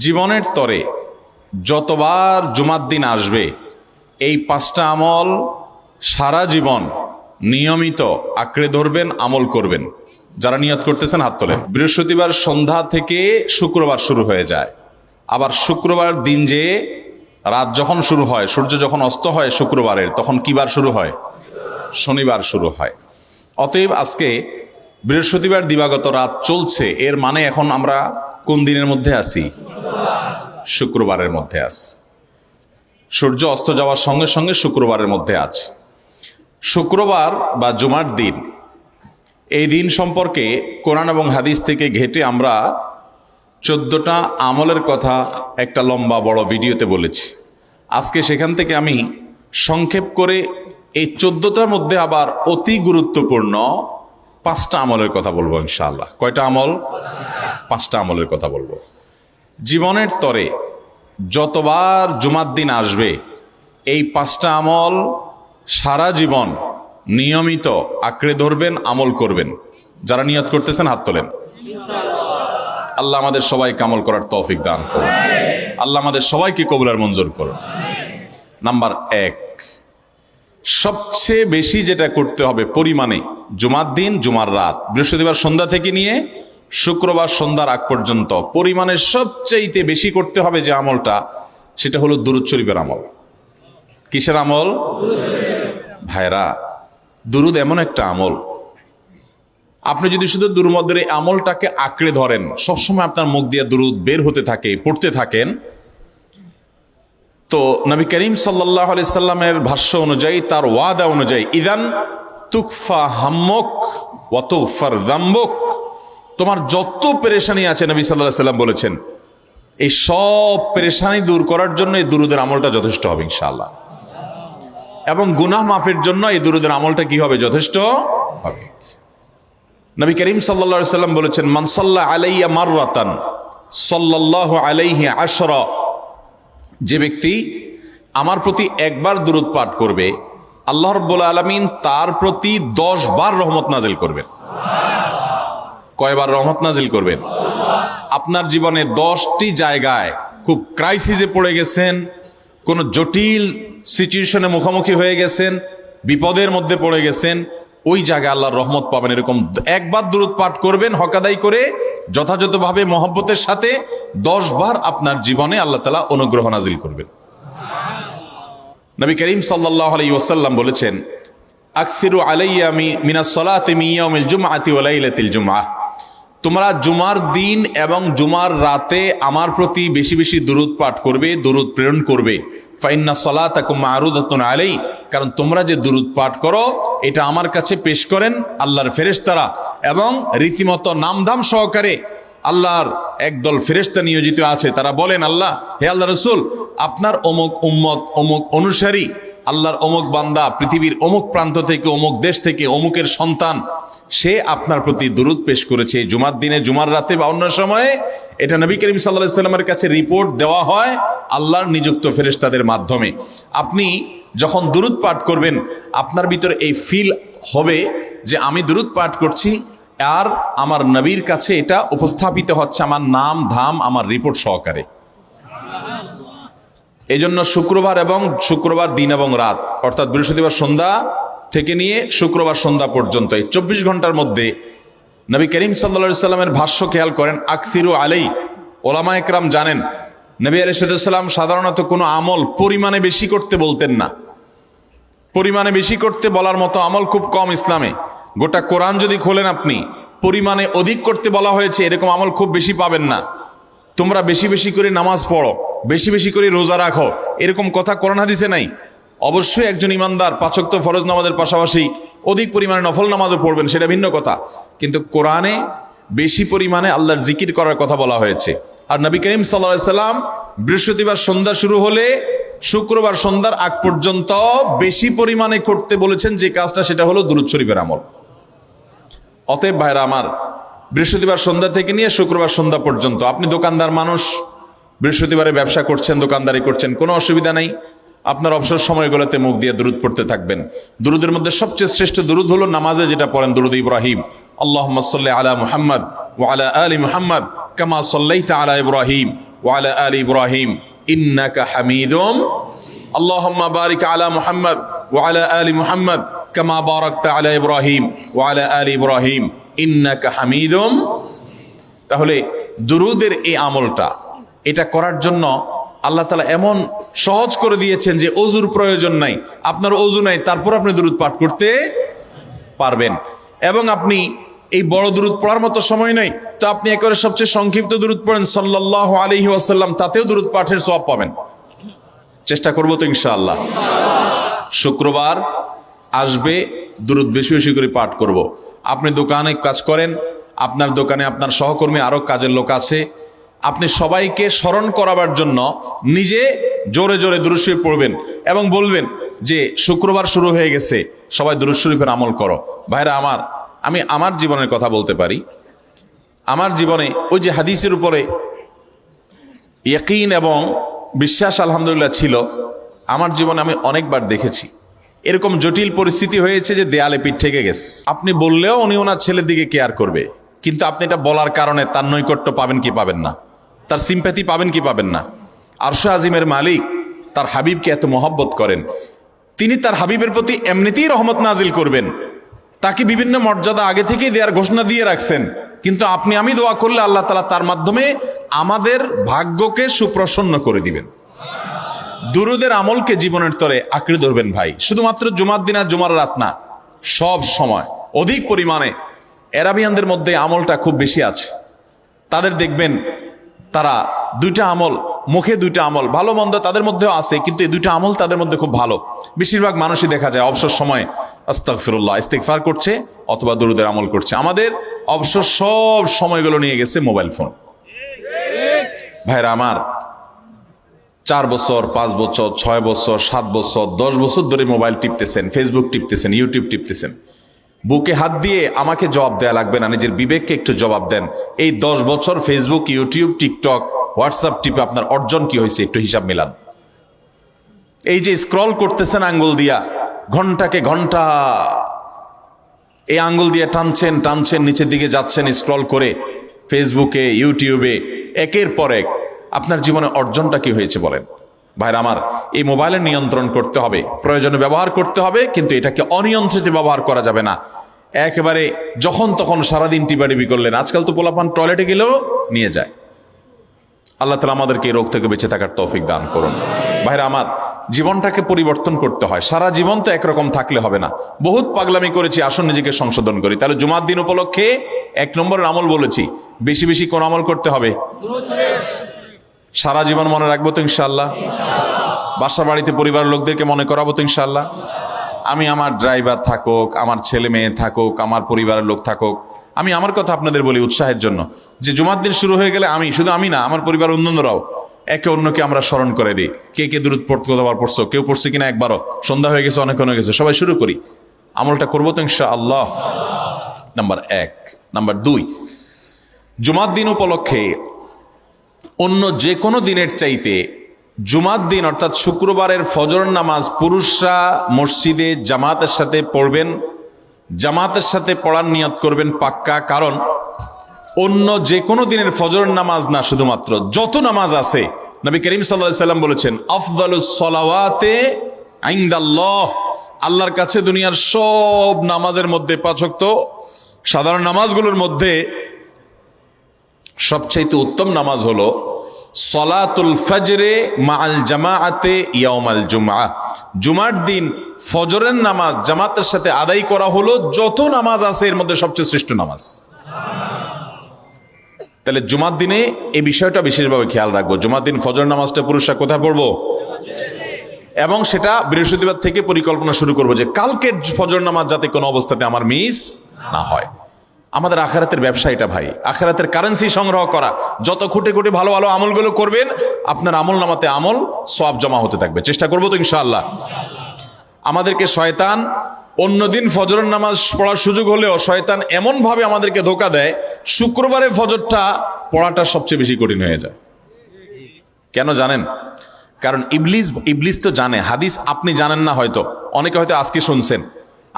জীবনের তরে যতবার জুমার দিন আসবে এই 5টা আমল সারা জীবন নিয়মিত আঁকড়ে ধরবেন, আমল করবেন। যারা নিয়ত করতেছেন হাত তোলেন। বৃহস্পতিবার সন্ধ্যা থেকে শুক্রবার শুরু হয়ে যায়, আবার শুক্রবার দিন যে রাত যখন শুরু হয়, সূর্য যখন অস্ত হয় শুক্রবারের, তখন কি বার শুরু হয়? শনিবার শুরু হয়। অতএব আজকে বৃহস্পতিবার দিবাগত রাত চলছে, এর মানে এখন আমরা কোন দিনের মধ্যে আছি? শুক্রবারের মধ্যে আছি। সূর্য অস্ত যাওয়ার সঙ্গে সঙ্গে শুক্রবারের মধ্যে আছে। শুক্রবার বা জুমার দিন, এই দিন সম্পর্কে কোরআন এবং হাদিস থেকে ঘেঁটে আমরা 14টা আমলের কথা একটা লম্বা বড় ভিডিওতে বলেছি। আজকে সেখান থেকে আমি সংক্ষেপ করে এই 14টার মধ্যে আবার অতি গুরুত্বপূর্ণ 5টা আমলের কথা বলবো ইনশাআল্লাহ। কয়টা আমল? 5টা আমলের কথা বলবো। জীবনের তরে যতবার জুমার দিন আসবে এই 5টা আমল সারা জীবন নিয়মিত আঁকড়ে ধরবেন, আমল করবেন। যারা নিয়ত করতেছেন হাত তোলেন। আল্লাহ আমাদের সবাইকে আমল করার তৌফিক দান করুন। আল্লাহ আমাদের সবাইকে কবুল আর মঞ্জুর করুন। নাম্বার 1, সবচেয়ে বেশি যেটা করতে হবে পরিমাণে, জুমার দিন জুমার রাত বৃহস্পতিবার সন্ধ্যা থেকে নিয়ে শুক্রবার সন্ধ্যার আগ পর্যন্ত পরিমাণে সবচেয়ে বেশি করতে হবে যে আমলটা, সেটা হলো দুরূদ শরীফের আমল। কিসের আমল? ভাইরা, দুরূদ এমন একটা আমল, আপনি যদি শুধু দুরূদের এই আমলটাকে আঁকড়ে ধরেন, সবসময় আপনার মুখ দিয়ে দুরূদ বের হতে থাকে, পড়তে থাকেন, তো নবী করিম সাল্লাল্লাহু আলাইহি সাল্লামের ভাষ্য অনুযায়ী, তার ওয়াদা অনুযায়ী, ইদান তুকফা হাম্মুক ওয়া তুগফার যামবুক, তোমার যত পেরেশানি আছে নবী সাল্লাল্লাহু আলাইহি সাল্লাম বলেছেন, এই সব পেরেশানি দূর করার জন্য এই দুরূদের আমলটা যথেষ্ট হবে ইনশাআল্লাহ। এবং গুনাহ মাফের জন্য এই দুরূদের আমলটা কি হবে? যথেষ্ট হবে। নবী করিম সাল্লাল্লাহু আলাইহি সাল্লাম বলেছেন, মান সাল্লা আলাইয়া মাররাতান সাল্লাল্লাহু আলাইহি আশরা, যে ব্যক্তি আমার প্রতি একবার দুরূদ পাঠ করবে, আল্লাহ রাব্বুল আলামিন তার প্রতি 10 বার রহমত নাজিল করবেন। কয়বার রহমত নাজিল করবেন? আপনার জীবনে 10টি জায়গায় খুব ক্রাইসিসে পড়ে গেছেন, কোনো জটিল সিচুয়েশনে মুখোমুখি হয়ে গেছেন, বিপদের মধ্যে পড়ে গেছেন, ওই জায়গায় আল্লাহর রহমত পাবেন। এরকম একবার দুরূদ পাঠ করবেন হক আদায় করে, যথাযথভাবে মহব্বতের সাথে 10 বার আপনার জীবনে আল্লাহ তাআলা অনুগ্রহ নাজিল করবেন। নবী করিম সাল্লাল্লাহু আলাইহি ওয়াসাল্লাম বলেছেন, আকসিরু আলাইয়া মিনাস সালাতি মিন ইয়াউমিল জুমআতি ওয়া লাইলাতিল জুমআহ, তোমরা জুমার দিন এবং জুমার রাতে আমার প্রতি বেশি বেশি দুরূদ পাঠ করবে, দুরূদ প্রেরণ করবে। ফাইন্না সালাতাকুম মা'রুদাতুন আলাই, কারণ তোমরা যে দুরূদ পাঠ করো এটা আমার কাছে পেশ করেন আল্লাহর ফেরেশতারা, এবং রীতিমতো নামধাম সহকারে আল্লাহর একদল ফেরেশতা নিয়োজিত আছে। তারা বলেন, আল্লাহ, হে আল্লাহ রাসূল, আপনার অমুক উম্মত, অমুক অনুসারী, আল্লাহর অমুক বান্দা পৃথিবীর অমুক প্রান্ত থেকে, অমুক দেশ থেকে, অমুকের সন্তান, সে আপনার প্রতি দুরূদ পেশ করেছে জুমার দিনে, জুমার রাতে বা অন্য সময়ে। এটা নবী করিম সাল্লাল্লাহু আলাইহি সাল্লামের কাছে রিপোর্ট দেওয়া হয় আল্লাহর নিযুক্ত ফেরেশতাদের মাধ্যমে। আপনি যখন দুরূদ পাঠ করবেন, আপনার ভিতরে এই ফিল হবে যে আমি দুরূদ পাঠ করছি, আর আমার নবীর কাছে এটা উপস্থাপিত হচ্ছে আমার নাম ধাম, আমার রিপোর্ট সহকারে। এই জন্য শুক্রবার দিন এবং রাত, অর্থাৎ বৃহস্পতিবার সন্ধ্যা থেকে নিয়ে শুক্রবার সন্ধ্যা পর্যন্ত এই 24 ঘন্টার মধ্যে নবী করিম সাল্লাল্লাহু আলাইহি সাল্লামের ভাষ্য খেয়াল করেন, আকসিরু আলাই। ওলামায়ে কেরাম জানেন, নবী আলাইহিস সালাম সাধারণত কোনো আমল পরিমাণে বেশি করতে বলতেন না। পরিমাণে বেশি করতে বলার মতো আমল খুব কম ইসলামে। গোটা কোরআন যদি খোলেন আপনি, পরিমাণে অধিক করতে বলা হয়েছে এরকম আমল খুব বেশি পাবেন না। তোমরা বেশি বেশি করে নামাজ পড়ো, বেশি বেশি করে রোজা রাখো, এরকম কথা কোরআন হাদিসে নাই। অবশ্যই একজন ইমানদার 5 ওয়াক্ত ফরজ নামাজের পাশাপাশি অধিক পরিমাণে নফল নামাজও পড়বেন, সেটা ভিন্ন কথা। কিন্তু কোরআনে বেশি পরিমাণে আল্লাহর জিকির করার কথা বলা হয়েছে। আর নবী করিম সাল্লাল্লাহু আলাইহি সাল্লাম বৃহস্পতিবার সন্ধ্যা শুরু হলে শুক্রবার সন্ধ্যার আগ পর্যন্ত বেশি পরিমাণে করতে বলেছেন যে কাজটা, সেটা হলো দুরূদ শরীফের আমল। অতএব ভাইরা আমার, বৃহস্পতিবার সন্ধ্যা থেকে নিয়ে শুক্রবার সন্ধ্যা পর্যন্ত, আপনি দোকানদার মানুষ, বৃহস্পতিবারে ব্যবসা করছেন, দোকানদারি করছেন, কোনো অসুবিধা নেই। আপনার অবসর সময়গুলোতে মুখ দিয়ে দুরূদ পড়তে থাকবেন। দুরূদের মধ্যে সবচেয়ে শ্রেষ্ঠ দুরূদ হলো নামাজে যেটা পড়েন, দুরূদ ইব্রাহিম, আল্লাহুম্মা সাল্লি আলা মুহাম্মদ ওয়া আলা আলি মুহাম্মদ কামা সাল্লাইতা আলা ইব্রাহিম ওয়া আলা আলি ইব্রাহিম ইন্নাকা হামিদুম আল্লাহুম্মা বারিক আলা মুহাম্মদ ওয়া আলা আলি মুহাম্মদ কামা বারাকতা আলা ইব্রাহিম ওয়া আলা আলি ইব্রাহিম ইন্নাকা হামিদুম। তাহলে দুরুদের এই আমলটা এটা করার জন্য আল্লাহ তাআলা এমন সহজ করে দিয়েছেন যে ওযুর প্রয়োজন নাই, আপনার ওযু নাই, তারপর আপনি দুরুদ পাঠ করতে পারবেন। এবং আপনি এই বড় দুরুদ পড়ার মতো সময় নাই, তো আপনি একেবারে সবচেয়ে সংক্ষিপ্ত দুরুদ পড়েন সাল্লাল্লাহু আলাইহি ওয়াসাল্লাম, তাতেও দুরুদ পাঠের সওয়াব পাবেন। চেষ্টা করবো তো ইনশাআল্লাহ। শুক্রবার আসবে, দুরুদ বেশি বেশি করে পাঠ করব। আপনি দোকানে কাজ করেন, আপনার দোকানে আপনার সহকর্মী আরো কাজের লোক আছে, আপনি সবাইকে স্মরণ করাবার জন্য নিজে জোরে জোরে দুরূদ শরীফ পড়বেন এবং বলবেন যে শুক্রবার শুরু হয়ে গেছে, সবাই দুরূদ শরীফের আমল করো। ভাইরা আমার, আমি আমার জীবনের কথা বলতে পারি। আমার জীবনে ওই যে হাদিসের উপরে ইয়াকিন এবং বিশ্বাস আলহামদুলিল্লাহ ছিল, আমার জীবনে আমি অনেকবার দেখেছি এরকম জটিল পরিস্থিতি হয়েছে যে দেয়ালে পিঠ থেকে গেছে। আপনি বললেও উনি ওনার ছেলের দিকে কেয়ার করবে, কিন্তু আপনি এটা বলার কারণে তার নৈকট্য পাবেন কি পাবেন না, তার সিম্প্যাথি পাবেন কি পাবেন না। আরশে আজিমের মালিক তার হাবিবকে এত মহব্বত করেন, তিনি তার হাবিবের প্রতি এমনিতেই রহমত নাজিল করবেন, তাকে বিভিন্ন মর্যাদা আগে থেকেই দেওয়ার ঘোষণা দিয়ে রাখছেন। কিন্তু আপনি আমি দোয়া করলে আল্লাহ তাআলা তার মাধ্যমে আমাদের ভাগ্যকে সুপ্রসন্ন করে দিবেন। দুরুদের আমলকে জীবনের তরে আঁকড়ে ধরবেন ভাই, শুধুমাত্র জুমার দিন আর জুমার রাত না, সব সময় অধিক পরিমাণে। এরাবিয়ানদের মধ্যে আমলটা খুব বেশি আছে, তাদের দেখবেন তারা দুইটা আমল, মুখে দুইটা আমল, ভালো মন্দ তাদের মধ্যেও আছে, কিন্তু এই দুইটা আমল তাদের মধ্যে খুব ভালো। বেশিরভাগ মানুষই দেখা যায় অবসর সময়ে আস্তাগফিরুল্লাহ ইস্তিগফার করছে অথবা দুরুদের আমল করছে। আমাদের অবসর সব সময়গুলো নিয়ে গেছে মোবাইল ফোন। ভাইরা আমার, 4 বছর 5 বছর 6 বছর 7 বছর 10 বছর ধরে মোবাইল টিপতেছেন, ফেসবুক টিপতেছেন, ইউটিউব টিপতেছেন। বুকে হাত দিয়ে আমাকে জবাব দেয়া লাগবে না, নিজের বিবেককে একটু জবাব দেন। এই 10 বছর ফেসবুক, ইউটিউব, টিকটক, হোয়াটসঅ্যাপ টিপে আপনার অর্জন কি হয়েছে একটু হিসাব মিলান। এই যে স্ক্রল করতেছেন আঙ্গুল দিয়া, ঘন্টাকে ঘন্টা এই আঙ্গুল দিয়ে টানছেন টানছেন, নিচের দিকে যাচ্ছেন স্ক্রল করে ফেসবুকে, ইউটিউবে, একের পর এক। আপনার জীবনে অর্জনটা কি হয়েছে বলেন? ভাইরা আমার, এই মোবাইলের নিয়ন্ত্রণ করতে হবে, প্রয়োজনে ব্যবহার করতে হবে, কিন্তু এটাকে অনিয়ন্ত্রিত ব্যবহার করা যাবে না। একেবারে যখন তখন সারাদিন টিপাটিপি করলেন। আজকাল তো পোলাপান টয়লেটে গেলেও নিয়ে যায়। আল্লাহ তাআলা আমাদেরকে এই রোগ থেকে বেঁচে থাকার তৌফিক দান করুন। ভাইরা আমার, জীবনটাকে পরিবর্তন করতে হয়, সারা জীবন তো একরকম থাকলে হবে না। বহুত পাগলামি করেছি, আসুন নিজেকে সংশোধন করি। তাহলে জুমার দিন উপলক্ষে 1 নম্বরের আমল বলেছি, বেশি বেশি কোন আমল করতে হবে? সারা জীবন মনে রাখবো তো ইনশাআল্লাহ। বাসা বাড়িতে পরিবারের লোকদেরকে মনে করাবো তো ইনশাআল্লাহ। আমি আমার ড্রাইভার থাকুক, আমার ছেলে মেয়ে থাকুক, আমার পরিবারের লোক থাকুক, আমি আমার কথা আপনাদের বলি উৎসাহের জন্য, যে জুমার দিন শুরু হয়ে গেলে শুধু আমি না, আমার পরিবার অন্যান্যরাও একে অন্যকে আমরা স্মরণ করে দিই। কে কে দুরূদ পড়তে কতবার পড়ছো, কেউ পড়ছে কিনা একবারও, সন্ধ্যা হয়ে গেছে, অনেক হয়ে গেছে, সবাই শুরু করি। আমলটা করবো তো ইনশাআল্লাহ। নাম্বার 1। নাম্বার 2, জুমার দিন উপলক্ষে অন্য যে কোনো দিনের চাইতে জুমার দিন অর্থাৎ শুক্রবারের ফজর নামাজ পুরুষরা মসজিদে জামাতের সাথে পড়বেন, জামাতের সাথে পড়ার নিয়ত করবেন পাক্কা। কারণ অন্য যে কোনো দিনের ফজর নামাজ না, শুধুমাত্র যত নামাজ আছে, নবী করিম সাল্লাল্লাহু আলাইহি সাল্লাম বলেছেন আফদালুস সালাওয়াতে ইনদাল্লাহ, আল্লাহর কাছে দুনিয়ার সব নামাজের মধ্যে 5 ওয়াক্ত সাধারণ নামাজগুলোর মধ্যে সবচাইতে উত্তম নামাজ হলো সলাতুল ফজরে মাআল জামাআতে ইয়াউমাল জুমআ। জুমার দিন ফজরের নামাজ জামাতের সাথে আদায় করা হলো যত নামাজ আছে এর মধ্যে সবচেয়ে শ্রেষ্ঠ নামাজ। তাহলে জুমার দিনে এই বিষয়টা বিশেষভাবে খেয়াল রাখবো। জুমার দিন ফজর নামাজটা পুরুষরা কোথায় পড়বো? এবং সেটা বৃহস্পতিবার থেকে পরিকল্পনা শুরু করবো যে কালকের ফজর নামাজ যাতে কোনো অবস্থাতে আমার মিস না হয়। আমাদের আখিরাতের ব্যবসা এটা ভাই, আখিরাতের কারেন্সি সংগ্রহ করা। যত খুঁটে খুঁটে ভালো ভালো আমলগুলো করবেন, আপনার আমল নামাতে আমল সওয়াব জমা হতে থাকবে। চেষ্টা করবো তো ইনশাআল্লাহ। আমাদেরকে শয়তান অন্যদিন ফজরের নামাজ পড়ার সুযোগ হলেও শয়তান এমনভাবে আমাদেরকে ধোঁকা দেয়, শুক্রবারে ফজরটা পড়াটা সবচেয়ে বেশি কঠিন হয়ে যায়। কেন জানেন? কারণ ইবলিস তো জানে হাদিস, আপনি জানেন না, হয়তো অনেকে হয়তো আজকে শুনছেন,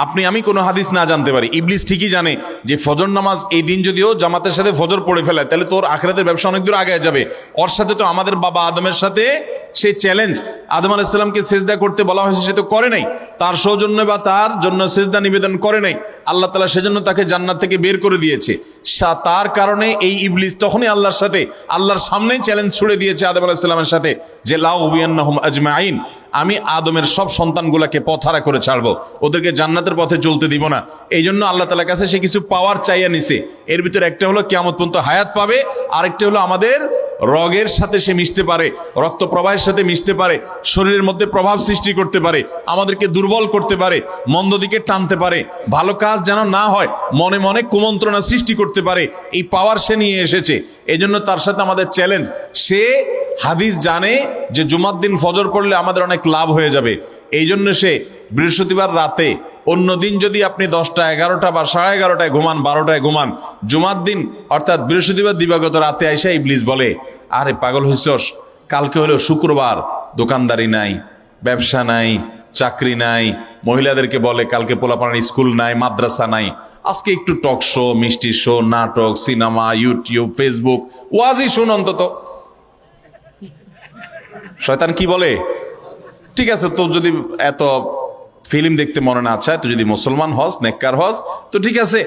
আপনি আমি কোনো হাদিস না জানতে পারি, ইবলিস ঠিকই জানে যে ফজর নামাজ এই দিন যদিও জামাতের সাথে ফজর পড়ে ফেলে তাহলে তোর আখিরাতের ব্যবসা অনেক দূর আগে যাবে। ওর সাথে তো আমাদের বাবা আদমের সাথে সেই চ্যালেঞ্জ, আদম আলাইহিস সালামকে সিজদা করতে বলা হয়েছে, সে তো করে নাই, তার সৌজন্যে বা তার জন্য সিজদা নিবেদন করে নাই। আল্লাহ তাআলা সেজন্য তাকে জান্নাত থেকে বের করে দিয়েছে। তার কারণে এই ইবলিস তখনই আল্লাহর সাথে, আল্লাহর সামনেই চ্যালেঞ্জ ছুড়ে দিয়েছে আদম আলাইহিস সালামের সাথে যে লা উবিয়ান্নাহুম আজমাইন, আমি আদমের সব সন্তানগুলোকে পথহারা করে ছাড়বো, ওদেরকে জান্নাতের পথে চলতে দিব না। এই জন্য আল্লাহ তাআলার কাছে সে কিছু পাওয়ার চাইয়া নিছে। এর ভিতরে একটা হলো কিয়ামত পর্যন্ত হায়াত পাবে, আরেকটা হলো আমাদের রগের সাথে সে মিশতে পারে, রক্ত প্রবাহের সাথে মিশতে পারে, শরীরের মধ্যে প্রভাব সৃষ্টি করতে পারে, আমাদেরকে দুর্বল করতে পারে, মন্দ দিকে টানতে পারে, ভালো কাজ যেন না হয় মনে মনে কুমন্ত্রণা সৃষ্টি করতে পারে। এই পাওয়ার সে নিয়ে এসেছে। এই জন্য তার সাথে আমাদের চ্যালেঞ্জ। সে হাদিস জানে যে জুমার দিন ফজর পড়লে আমাদের অনেক লাভ হয়ে যাবে। এই জন্য সে বৃহস্পতিবার রাতে, অন্য দিন যদি আপনি 10টা 11টা বা 11:30টায় ঘুমান, 12টায় ঘুমান, জুমার দিন অর্থাৎ বৃহস্পতিবার দিবাগত রাতে আইসা ইবলিস বলে, আরে পাগল হইছস, কালকে হলো শুক্রবার, দোকানদারি নাই, ব্যবসা নাই, চাকরি নাই, মহিলাদেরকে বলে কালকে পোলাপানের স্কুল নাই, মাদ্রাসা নাই, আজকে একটু টক শো, মিষ্টি শো, নাটক, সিনেমা, ইউটিউব, ফেসবুক, ওয়াজই শুন অন্তত। শয়তান কি বলে, ঠিক আছে তো যদি এত ফিল্ম দেখতে মনে না চায়, তো যদি মুসলমান হস, নেককার হস, তো ঠিক আছে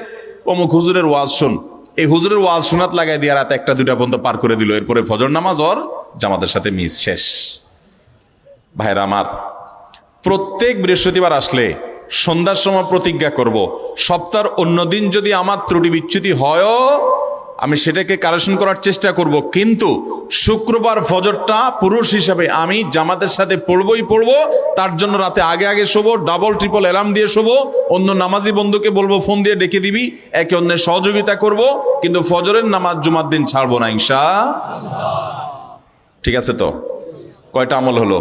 অমুক হুজুরের ওয়াজ শুন। এই হুজুরের ওয়াজ শোনাত লাগাই দিয়ে রাত 1টা 2টা পর্যন্ত পার করে দিল। এরপরে ফজর নামাজ ওর জামাতের সাথে মিস শেষ। ভাইরা আমার, প্রত্যেক বৃহস্পতিবার আসলে সন্ধ্যার সময় প্রতিজ্ঞা করব, সপ্তাহের অন্য দিন যদি আমার ত্রুটি বিচ্যুতি হয়ও আমি সেটাকে কারেকশন করার চেষ্টা করব, কিন্তু শুক্রবার ফজরটা পুরুষ হিসাবে আমি জামাতের সাথে পড়বই পড়বো। তার জন্য রাতে আগে আগে শোবো, ডাবল ট্রিপল অ্যালার্ম দিয়ে শোবো, অন্য নামাজি বন্ধুকে বলবো ফোন দিয়ে ডেকে দিবি, একে অন্যের সহযোগিতা করব, কিন্তু ফজরের নামাজ জুমার দিন ছাড়বো না ইনশাআল্লাহ। ঠিক আছে তো? কয়টা আমল হলো?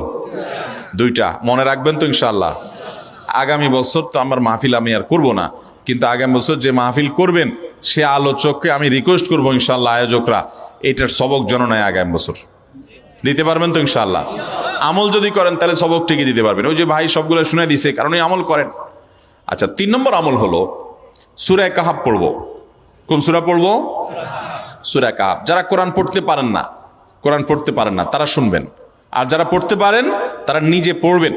2টা। মনে রাখবেন তো ইনশাআল্লাহ? আগামী বছর তো আমার মাহফিল আমি আর করব না, কিন্তু আগামী বছর যে মাহফিল করবেন সে আলোচককে আমি রিকোয়েস্ট করবো ইনশাআল্লাহ, আয়োজকরা এটার সবক যেন নেয় আগামী বছর। দিতে পারবেন তো ইনশাআল্লাহ? আমল যদি করেন তাহলে সবক ঠিকই দিতে পারবেন। ওই যে ভাই সবগুলো শুনে দিছে, কারণ এই আমল করেন। আচ্ছা, 3 নম্বর আমল হলো সূরা কাহাফ পড়বো। কোন সূরা পড়বো? সূরা কাহাফ। যারা কোরআন পড়তে পারেন না তারা শুনবেন, আর যারা পড়তে পারেন তারা নিজে পড়বেন।